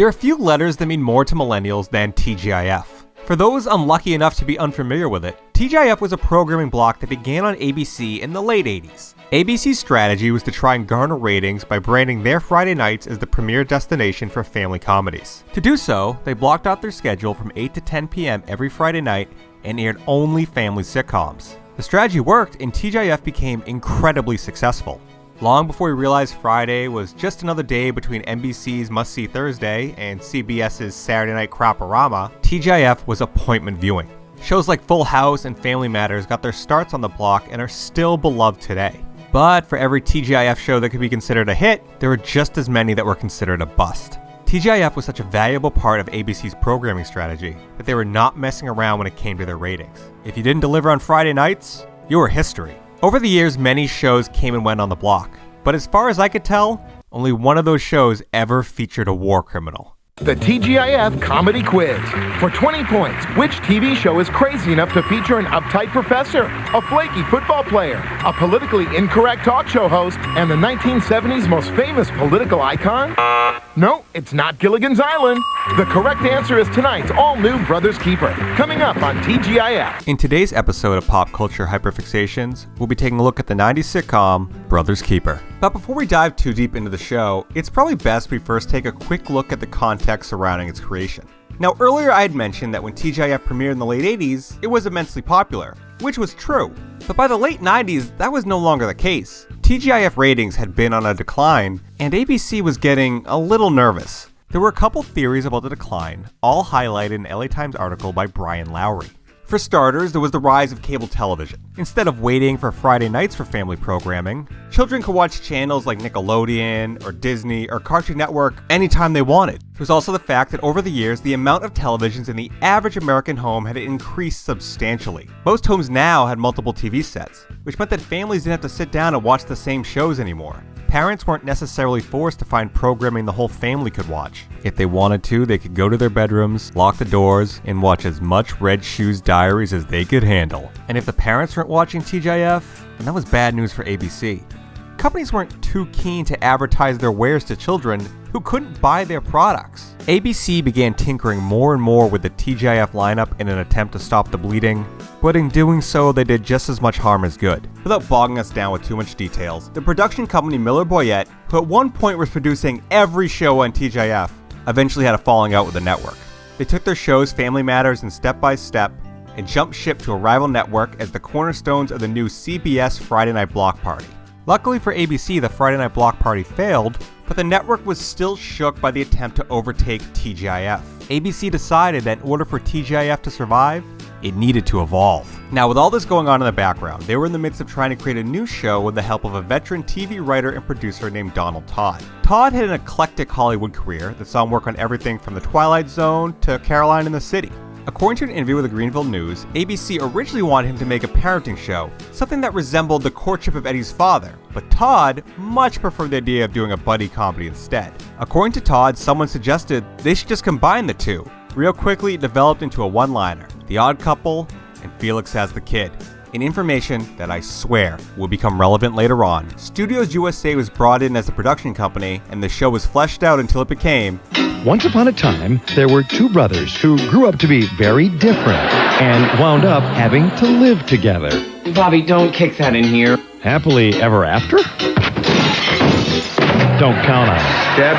There are few letters that mean more to millennials than TGIF. For those unlucky enough to be unfamiliar with it, TGIF was a programming block that began on ABC in the late 80s. ABC's strategy was to try and garner ratings by branding their Friday nights as the premier destination for family comedies. To do so, they blocked out their schedule from 8 to 10 p.m. every Friday night and aired only family sitcoms. The strategy worked, and TGIF became incredibly successful. Long before we realized Friday was just another day between NBC's Must See Thursday and CBS's Saturday Night Crap-A-Rama, TGIF was appointment viewing. Shows like Full House and Family Matters got their starts on the block and are still beloved today. But for every TGIF show that could be considered a hit, there were just as many that were considered a bust. TGIF was such a valuable part of ABC's programming strategy that they were not messing around when it came to their ratings. If you didn't deliver on Friday nights, you were history. Over the years, many shows came and went on the block, but as far as I could tell, only one of those shows ever featured a war criminal. The TGIF Comedy Quiz. For 20 points, which TV show is crazy enough to feature an uptight professor, a flaky football player, a politically incorrect talk show host, and the 1970s most famous political icon? No, it's not Gilligan's Island. The correct answer is tonight's all-new Brothers Keeper, coming up on TGIF. In today's episode of Pop Culture Hyperfixations, we'll be taking a look at the 90s sitcom, Brothers Keeper. But before we dive too deep into the show, it's probably best we first take a quick look at the context surrounding its creation. Now, earlier I had mentioned that when TGIF premiered in the late 80s, it was immensely popular, which was true. But by the late 90s, that was no longer the case. TGIF ratings had been on a decline, and ABC was getting a little nervous. There were a couple theories about the decline, all highlighted in an LA Times article by Brian Lowry. For starters, there was the rise of cable television. Instead of waiting for Friday nights for family programming, children could watch channels like Nickelodeon or Disney or Cartoon Network anytime they wanted. There was also the fact that over the years, the amount of televisions in the average American home had increased substantially. Most homes now had multiple TV sets, which meant that families didn't have to sit down and watch the same shows anymore. Parents weren't necessarily forced to find programming the whole family could watch. If they wanted to, they could go to their bedrooms, lock the doors, and watch as much Red Shoes Diaries as they could handle. And if the parents weren't watching TGIF, then that was bad news for ABC. Companies weren't too keen to advertise their wares to children who couldn't buy their products. ABC began tinkering more and more with the TGIF lineup in an attempt to stop the bleeding, but in doing so, they did just as much harm as good. Without bogging us down with too much details, the production company Miller Boyett, who at one point was producing every show on TGIF, eventually had a falling out with the network. They took their shows Family Matters and Step by Step and jumped ship to a rival network as the cornerstones of the new CBS Friday Night Block Party. Luckily for ABC, the Friday Night Block Party failed, but the network was still shook by the attempt to overtake TGIF. ABC decided that in order for TGIF to survive, it needed to evolve. Now, with all this going on in the background, they were in the midst of trying to create a new show with the help of a veteran TV writer and producer named Donald Todd. Todd had an eclectic Hollywood career that saw him work on everything from The Twilight Zone to Caroline in the City. According to an interview with the Greenville News, ABC originally wanted him to make a parenting show, something that resembled the courtship of Eddie's father, but Todd much preferred the idea of doing a buddy comedy instead. According to Todd, someone suggested they should just combine the two. Real quickly, it developed into a one-liner, The Odd Couple and Felix Has the Kid. An information that I swear will become relevant later on. Studios USA was brought in as a production company, and the show was fleshed out until it became... Once upon a time, there were two brothers who grew up to be very different and wound up having to live together. Bobby, don't kick that in here. Happily ever after? Don't count on it. Step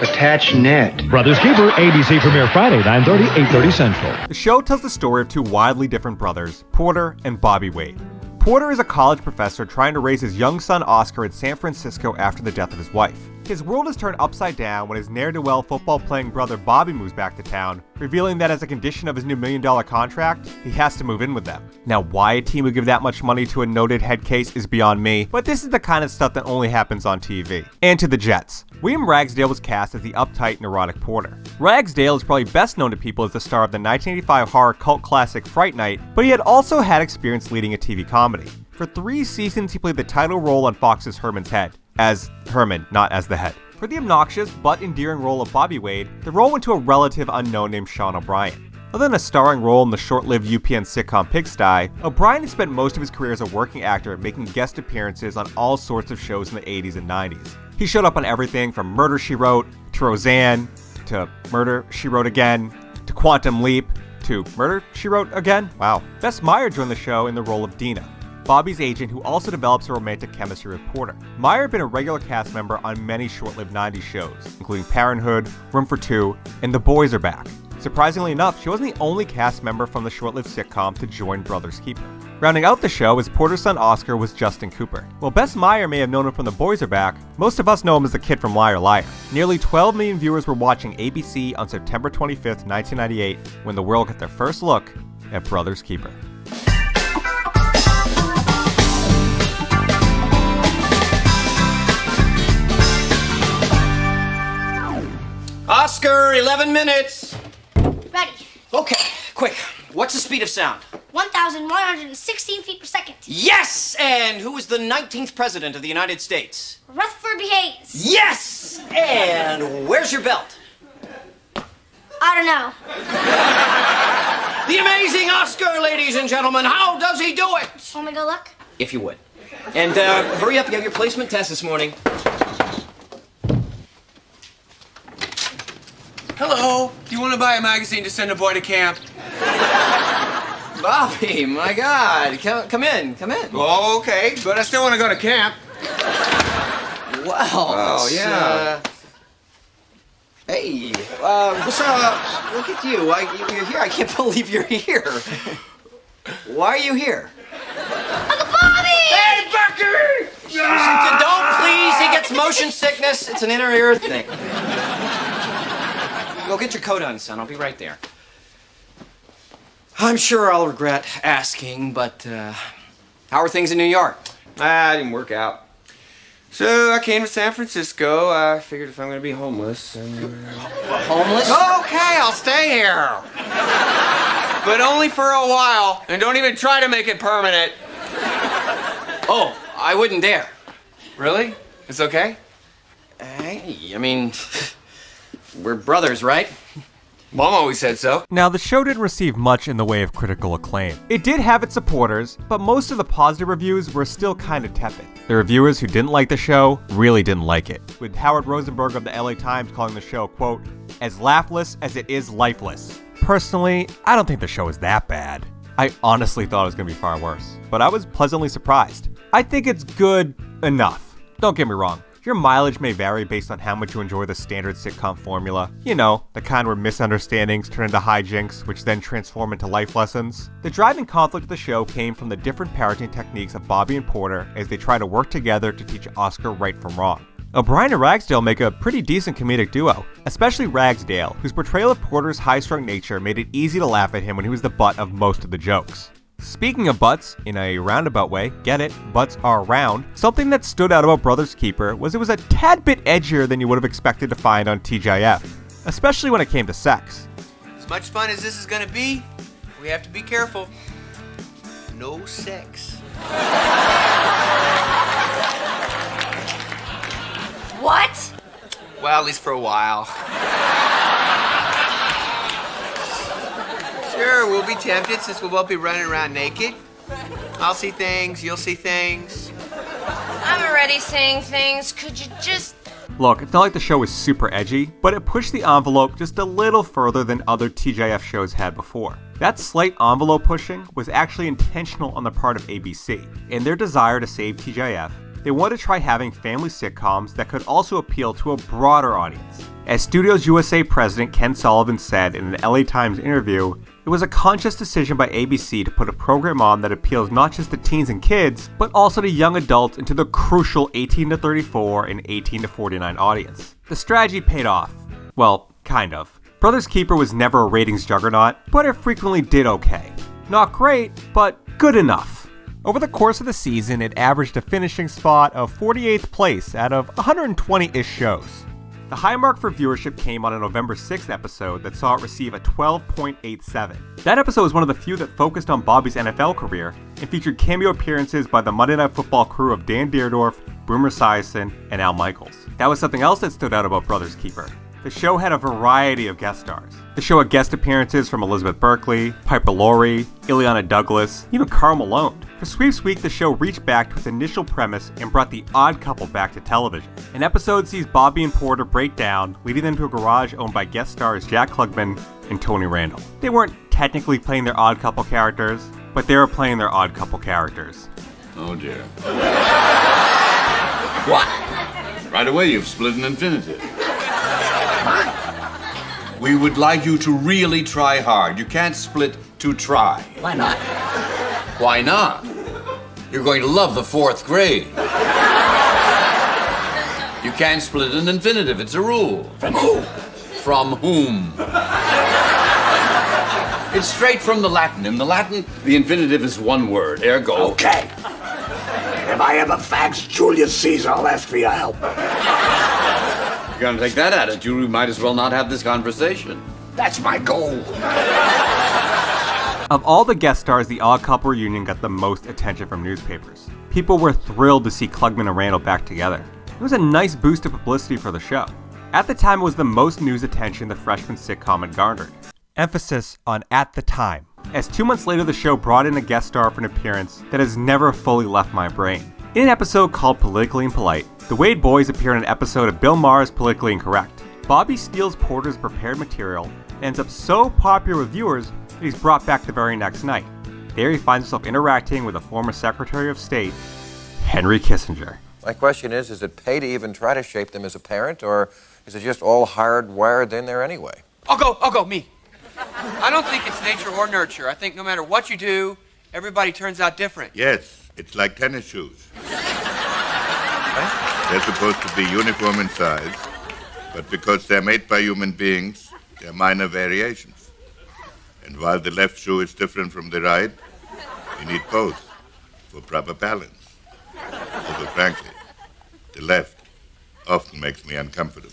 4. Attach net. Brothers Keeper, ABC premiere Friday, 9:30, 8:30 Central. The show tells the story of two wildly different brothers, Porter and Bobby Wade. Porter is a college professor trying to raise his young son Oscar in San Francisco after the death of his wife. His world is turned upside down when his ne'er-do-well football-playing brother Bobby moves back to town, revealing that as a condition of his new $1 million contract, he has to move in with them. Now, why a team would give that much money to a noted head case is beyond me, but this is the kind of stuff that only happens on TV. And to the Jets. William Ragsdale was cast as the uptight, neurotic Porter. Ragsdale is probably best known to people as the star of the 1985 horror cult classic Fright Night, but he had also had experience leading a TV comedy. For 3 seasons, he played the title role on Fox's Herman's Head. As Herman, not as the head. For the obnoxious but endearing role of Bobby Wade, the role went to a relative unknown named Sean O'Brien. Other than a starring role in the short-lived UPN sitcom Pigsty, O'Brien spent most of his career as a working actor making guest appearances on all sorts of shows in the 80s and 90s. He showed up on everything from Murder, She Wrote, to Roseanne, to Murder, She Wrote Again, to Quantum Leap, to Murder, She Wrote Again. Wow. Bess Meyer joined the show in the role of Dina, Bobby's agent who also develops a romantic chemistry with Porter. Meyer had been a regular cast member on many short-lived 90s shows, including Parenthood, Room for Two, and The Boys Are Back. Surprisingly enough, she wasn't the only cast member from the short-lived sitcom to join Brothers Keeper. Rounding out the show as Porter's son Oscar was Justin Cooper. While Bess Meyer may have known him from The Boys Are Back, most of us know him as the kid from Liar Liar. Nearly 12 million viewers were watching ABC on September 25th, 1998, when the world got their first look at Brothers Keeper. Oscar, 11 minutes. Ready. Okay, quick. What's the speed of sound? 1,116 feet per second. Yes! And who was the 19th president of the United States? Rutherford B. Hayes. Yes! And where's your belt? I don't know. The amazing Oscar, ladies and gentlemen. How does he do it? Want me to go look? If you would. And hurry up, you have your placement test this morning. Hello. Do you want to buy a magazine to send a boy to camp? Bobby, my God. Come in. Oh, okay. But I still want to go to camp. Wow. Oh, yeah. Hey, what's up? Look at you. You're here. I can't believe you're here. Why are you here? Uncle Bobby! Hey, Becky! Don't, please. He gets motion sickness. It's an inner ear thing. Go get your coat on, son. I'll be right there. I'm sure I'll regret asking, but how are things in New York? It didn't work out. So I came to San Francisco. I figured if I'm going to be homeless. Homeless? Okay, I'll stay here. But only for a while. And don't even try to make it permanent. Oh, I wouldn't dare. Really? It's okay? Hey, I mean, we're brothers, right? Mom always said so. Now, the show didn't receive much in the way of critical acclaim. It did have its supporters, but most of the positive reviews were still kind of tepid. The reviewers who didn't like the show really didn't like it, with Howard Rosenberg of the LA Times calling the show, quote, as laughless as it is lifeless. Personally, I don't think the show is that bad. I honestly thought it was going to be far worse, but I was pleasantly surprised. I think it's good enough. Don't get me wrong. Your mileage may vary based on how much you enjoy the standard sitcom formula. You know, the kind where misunderstandings turn into hijinks, which then transform into life lessons. The driving conflict of the show came from the different parenting techniques of Bobby and Porter as they try to work together to teach Oscar right from wrong. O'Brien and Ragsdale make a pretty decent comedic duo, especially Ragsdale, whose portrayal of Porter's high-strung nature made it easy to laugh at him when he was the butt of most of the jokes. Speaking of butts, in a roundabout way, get it, butts are round, something that stood out about Brothers Keeper was it was a tad bit edgier than you would have expected to find on TGIF, especially when it came to sex. As much fun as this is going to be, we have to be careful. No sex. What? Well, at least for a while. Sure, we'll be tempted since we'll both be running around naked. I'll see things, you'll see things. I'm already saying things. Could you just... Look, it's not like the show was super edgy, but it pushed the envelope just a little further than other TGIF shows had before. That slight envelope pushing was actually intentional on the part of ABC. In their desire to save TGIF, they wanted to try having family sitcoms that could also appeal to a broader audience. As Studios USA president Ken Sullivan said in an LA Times interview, it was a conscious decision by ABC to put a program on that appeals not just to teens and kids, but also to young adults and to the crucial 18 to 34 and 18 to 49 audience. The strategy paid off. Well, kind of. Brothers Keeper was never a ratings juggernaut, but it frequently did okay. Not great, but good enough. Over the course of the season, it averaged a finishing spot of 48th place out of 120-ish shows. The high mark for viewership came on a November 6th episode that saw it receive a 12.87. That episode was one of the few that focused on Bobby's NFL career and featured cameo appearances by the Monday Night Football crew of Dan Dierdorf, Boomer Esiason, and Al Michaels. That was something else that stood out about Brothers Keeper. The show had a variety of guest stars. The show had guest appearances from Elizabeth Berkley, Piper Laurie, Ileana Douglas, even Karl Malone. For Sweeps Week, the show reached back to its initial premise and brought the odd couple back to television. An episode sees Bobby and Porter break down, leading them to a garage owned by guest stars Jack Klugman and Tony Randall. They weren't technically playing their odd couple characters, but they were playing their odd couple characters. Oh dear. What? Right away you've split an infinitive. We would like you to really try hard. You can't split to try. Why not? Why not? You're going to love the 4th grade. You can't split an infinitive. It's a rule. From who? From whom? It's straight from the Latin. In the Latin, the infinitive is one word. Ergo. Okay. If I ever fax Julius Caesar, I'll ask for your help. If you're gonna take that attitude, we might as well not have this conversation. That's my goal. Of all the guest stars, the Odd Couple reunion got the most attention from newspapers. People were thrilled to see Klugman and Randall back together. It was a nice boost of publicity for the show. At the time, it was the most news attention the freshman sitcom had garnered. Emphasis on at the time, as 2 months later the show brought in a guest star for an appearance that has never fully left my brain. In an episode called Politically Impolite, the Wade boys appear in an episode of Bill Maher's Politically Incorrect. Bobby steals Porter's prepared material and ends up so popular with viewers that he's brought back the very next night. There he finds himself interacting with a former Secretary of State, Henry Kissinger. My question is it pay to even try to shape them as a parent, or is it just all hardwired in there anyway? I'll go, me. I don't think it's nature or nurture. I think no matter what you do, everybody turns out different. Yes, it's like tennis shoes. They're supposed to be uniform in size, but because they're made by human beings, they're minor variations. And while the left shoe is different from the right, you need both for proper balance. Although frankly, the left often makes me uncomfortable.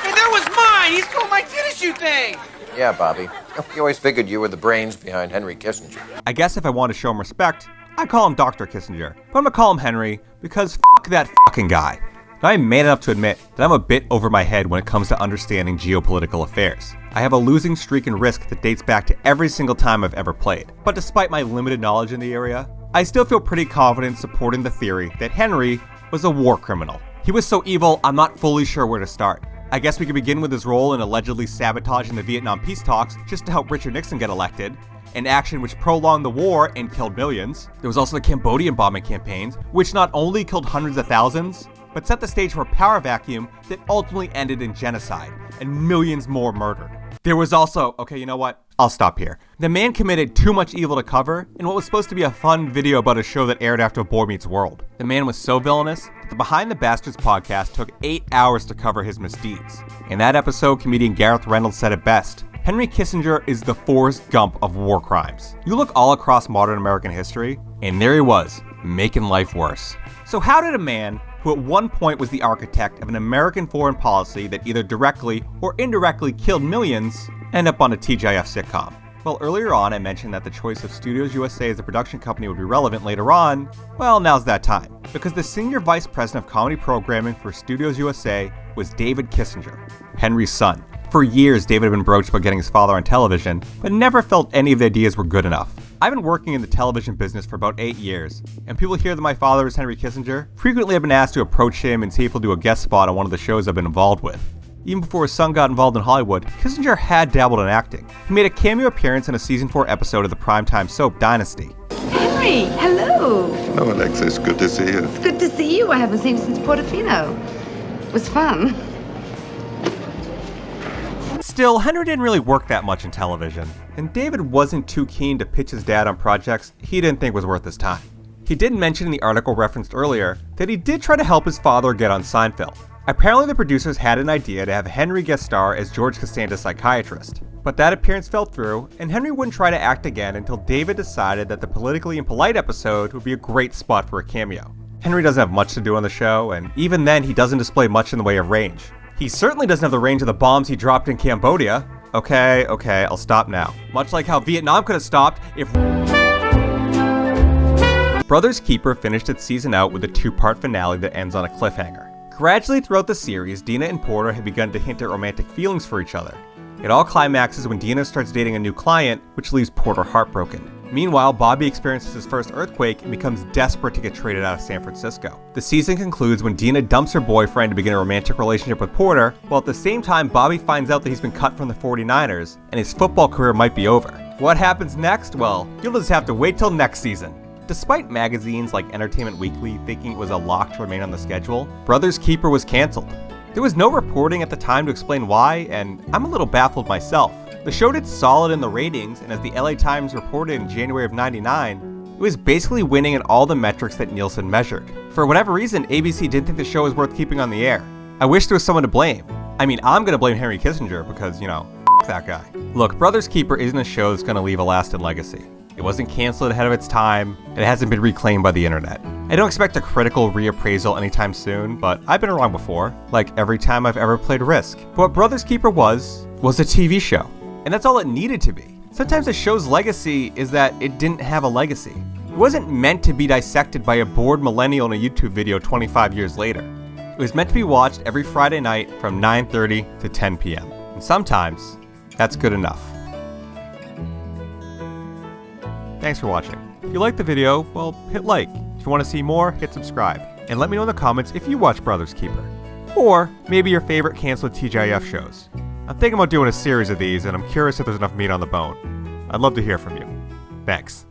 Hey, that was mine! He stole my tennis shoe thing! Yeah, Bobby. You always figured you were the brains behind Henry Kissinger. I guess if I want to show him respect, I'd call him Dr. Kissinger. But I'm gonna call him Henry because that fucking guy. Now, I'm man enough to admit that I'm a bit over my head when it comes to understanding geopolitical affairs. I have a losing streak in Risk that dates back to every single time I've ever played. But despite my limited knowledge in the area, I still feel pretty confident supporting the theory that Henry was a war criminal. He was so evil, I'm not fully sure where to start. I guess we could begin with his role in allegedly sabotaging the Vietnam peace talks just to help Richard Nixon get elected, an action which prolonged the war and killed millions. There was also the Cambodian bombing campaigns, which not only killed hundreds of thousands, but set the stage for a power vacuum that ultimately ended in genocide, and millions more murdered. There was also, okay, you know what? I'll stop here. The man committed too much evil to cover in what was supposed to be a fun video about a show that aired after Boy Meets World. The man was so villainous that the Behind the Bastards podcast took 8 hours to cover his misdeeds. In that episode, comedian Gareth Reynolds said it best: Henry Kissinger is the Forrest Gump of war crimes. You look all across modern American history, and there he was, making life worse. So how did a man who at one point was the architect of an American foreign policy that either directly or indirectly killed millions end up on a TGIF sitcom? Well, earlier on I mentioned that the choice of Studios USA as the production company would be relevant later on. Well, now's that time, because the senior vice president of comedy programming for Studios USA was David Kissinger, Henry's son. For years, David had been broached about getting his father on television, but never felt any of the ideas were good enough. I've been working in the television business for about 8 years, and people hear that my father is Henry Kissinger frequently have been asked to approach him and see if he'll do a guest spot on one of the shows I've been involved with. Even before his son got involved in Hollywood, Kissinger had dabbled in acting. He made a cameo appearance in a season 4 episode of the primetime soap Dynasty. Henry, hello. Hello, Alexis. Good to see you. It's good to see you. I haven't seen you since Portofino. It was fun. Still, Henry didn't really work that much in television, and David wasn't too keen to pitch his dad on projects he didn't think was worth his time. He did mention in the article referenced earlier that he did try to help his father get on Seinfeld. Apparently the producers had an idea to have Henry guest star as George Costanza's psychiatrist, but that appearance fell through, and Henry wouldn't try to act again until David decided that the Politically Impolite episode would be a great spot for a cameo. Henry doesn't have much to do on the show, and even then he doesn't display much in the way of range. He certainly doesn't have the range of the bombs he dropped in Cambodia. Okay, I'll stop now. Much like how Vietnam could have stopped if... Brothers Keeper finished its season out with a 2-part finale that ends on a cliffhanger. Gradually throughout the series, Dina and Porter had begun to hint at romantic feelings for each other. It all climaxes when Deanna starts dating a new client, which leaves Porter heartbroken. Meanwhile, Bobby experiences his first earthquake and becomes desperate to get traded out of San Francisco. The season concludes when Deanna dumps her boyfriend to begin a romantic relationship with Porter, while at the same time Bobby finds out that he's been cut from the 49ers and his football career might be over. What happens next? Well, you'll just have to wait till next season. Despite magazines like Entertainment Weekly thinking it was a lock to remain on the schedule, Brothers Keeper was canceled. There was no reporting at the time to explain why, and I'm a little baffled myself. The show did solid in the ratings, and as the LA Times reported in January of '99, it was basically winning in all the metrics that Nielsen measured. For whatever reason, ABC didn't think the show was worth keeping on the air. I wish there was someone to blame. I mean, I'm gonna blame Henry Kissinger because, f that guy. Look, Brothers Keeper isn't a show that's gonna leave a lasting legacy. It wasn't canceled ahead of its time, and it hasn't been reclaimed by the internet. I don't expect a critical reappraisal anytime soon, but I've been wrong before, like every time I've ever played Risk. But what Brothers Keeper was a TV show. And that's all it needed to be. Sometimes a show's legacy is that it didn't have a legacy. It wasn't meant to be dissected by a bored millennial in a YouTube video 25 years later. It was meant to be watched every Friday night from 9:30 to 10 p.m. And sometimes, that's good enough. Thanks for watching. If you liked the video, well, hit like. If you want to see more, hit subscribe. And let me know in the comments if you watch Brothers Keeper. Or maybe your favorite canceled TGIF shows. I'm thinking about doing a series of these, and I'm curious if there's enough meat on the bone. I'd love to hear from you. Thanks.